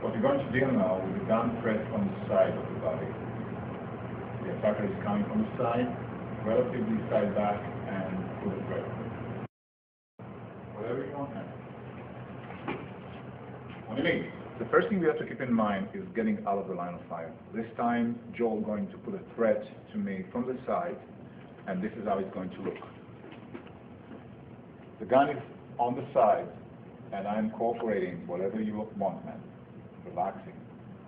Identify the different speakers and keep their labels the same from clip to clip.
Speaker 1: What we're going to deal now with the gun pressed on the side of the body. The attacker is coming from the side, relatively side back, and pull the thread. Whatever you want now. What do you mean? The first thing we have to keep in mind is getting out of the line of fire. This time, Joel is going to put a thread to me from the side, and this is how it's going to look. The gun is on the side, and I'm cooperating whatever you want, man. Relaxing.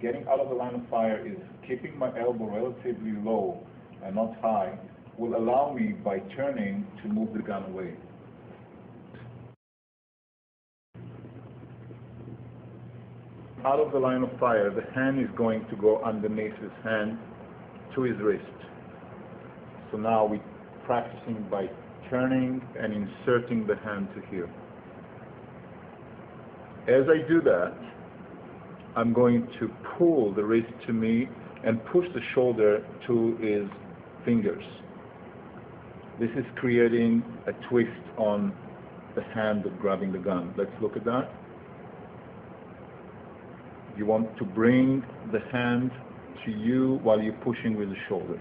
Speaker 1: Getting out of the line of fire is keeping my elbow relatively low and not high, will allow me, by turning, to move the gun away. Out of the line of fire, the hand is going to go underneath his hand to his wrist. So now we're practicing by turning and inserting the hand to here. As I do that, I'm going to pull the wrist to me and push the shoulder to his fingers. This is creating a twist on the hand of grabbing the gun. Let's look at that. You want to bring the hand to you while you're pushing with the shoulder.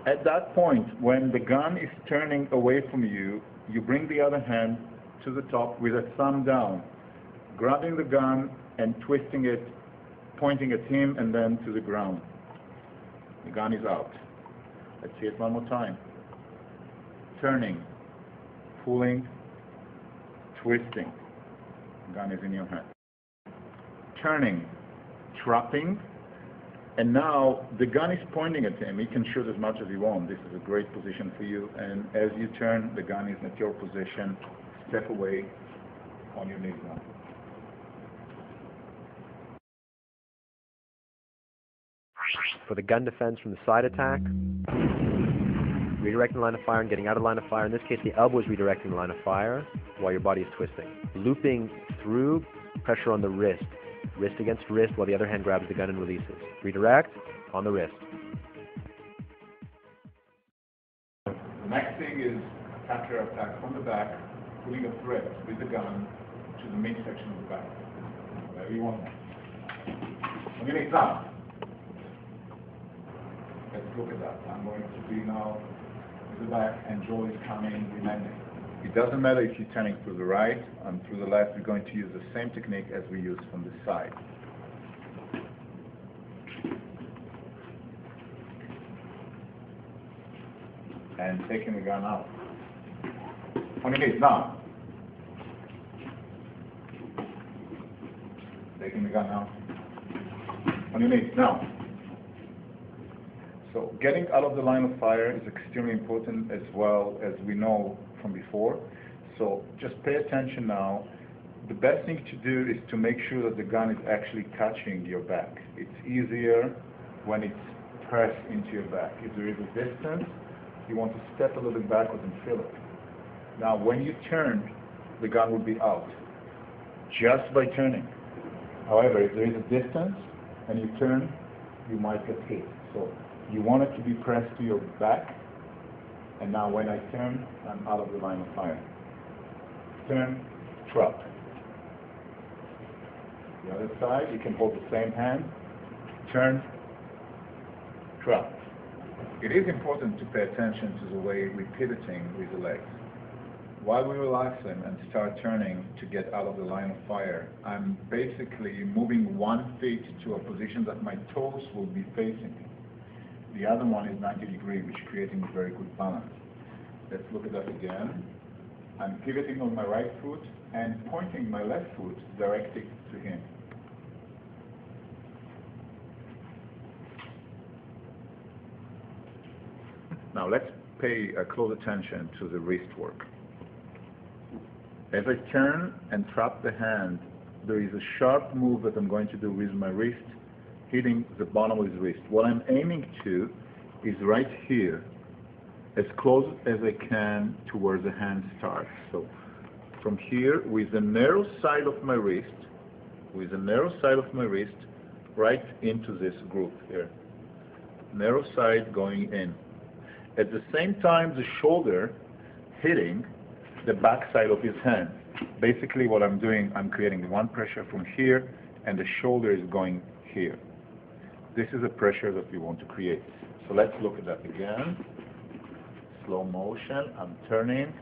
Speaker 1: At that point, when the gun is turning away from you, you bring the other hand to the top with a thumb down, grabbing the gun and twisting it, pointing at him and then to the ground. The gun is out. Let's see it one more time. Turning, pulling, twisting. The gun is in your hand. Turning, trapping, and now the gun is pointing at him. He can shoot as much as he wants. This is a great position for you, and as you turn, the gun is at your position. Step away on your knees now.
Speaker 2: For the gun defense from the side attack, redirecting the line of fire and getting out of the line of fire. In this case, the elbow is redirecting the line of fire while your body is twisting. Looping through, pressure on the wrist. Wrist against wrist while the other hand grabs the gun and releases. Redirect on the wrist.
Speaker 1: The next thing is attacker attack from the back, pulling a thread with the gun to the midsection of the back. Whatever you want. I'm going to examine. Let's look at that. I'm going to be now with the back, and Joel is coming, remaining. It doesn't matter if you're turning through the right and through the left. We're going to use the same technique as we use from the side. And taking the gun out. On your knees now. Taking the gun out. On your knees now. So getting out of the line of fire is extremely important, as well as we know from before. So just pay attention now. The best thing to do is to make sure that the gun is actually touching your back. It's easier when it's pressed into your back. If there is a distance, you want to step a little bit backwards and feel it. Now when you turn, the gun will be out just by turning. However, if there is a distance and you turn, you might get hit. So you want it to be pressed to your back, and now when I turn, I'm out of the line of fire. Turn, trap. The other side, you can hold the same hand, turn, trap. It is important to pay attention to the way we're pivoting with the legs. While we relax them and start turning to get out of the line of fire, I'm basically moving 1 foot to a position that my toes will be facing. The other one is 90 degrees, which is creating a very good balance. Let's look at that again. I'm pivoting on my right foot and pointing my left foot directly to him. Now let's pay close attention to the wrist work. As I turn and trap the hand, there is a sharp move that I'm going to do with my wrist, hitting the bottom of his wrist. What I'm aiming to is right here, as close as I can to where the hand starts. So from here, with the narrow side of my wrist, right into this groove here. Narrow side going in. At the same time, the shoulder hitting the back side of his hand. basically what I'm doing, I'm creating one pressure from here, and the shoulder is going here. This is a pressure that we want to create. So let's look at that again. Slow motion, I'm turning.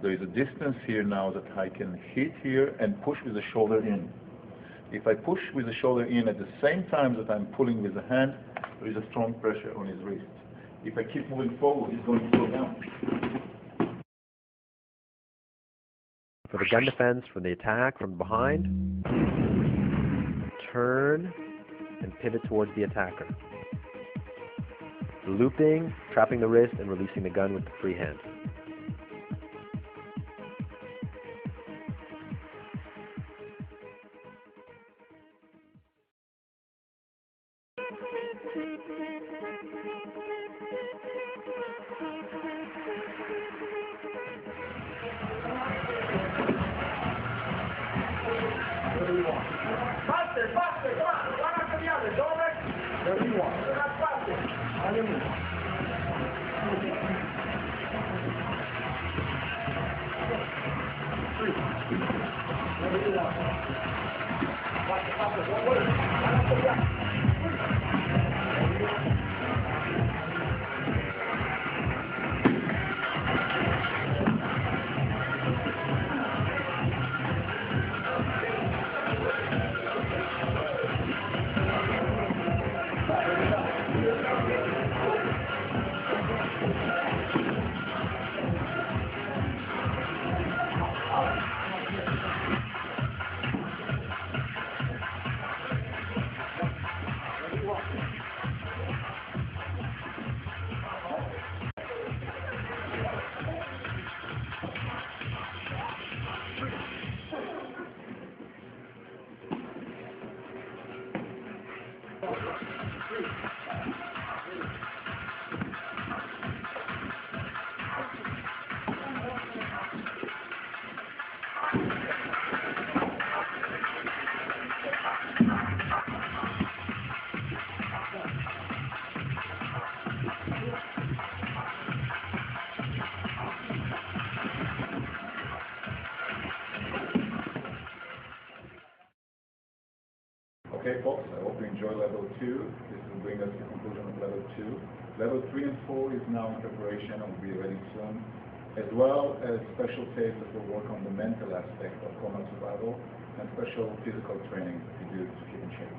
Speaker 1: There is a distance here now that I can hit here and push with the shoulder in. If I push with the shoulder in at the same time that I'm pulling with the hand, there is a strong pressure on his wrist. If I keep moving forward, he's going to slow down.
Speaker 2: For the gun defense, for the attack from behind, turn and pivot towards the attacker. Looping, trapping the wrist, and releasing the gun with the free hand.
Speaker 3: Faster, faster, come on, one after the other, don't let, whatever you want, not faster, on your knees. Three, whatever you want. Faster, faster, don't wait, one after the other.
Speaker 1: Okay, folks, I hope you enjoy level 2. This will bring us to the conclusion of level 2. Level 3 and 4 is now in preparation and will be ready soon, as well as special tapes that will work on the mental aspect of combat survival and special physical training that we do to keep in shape.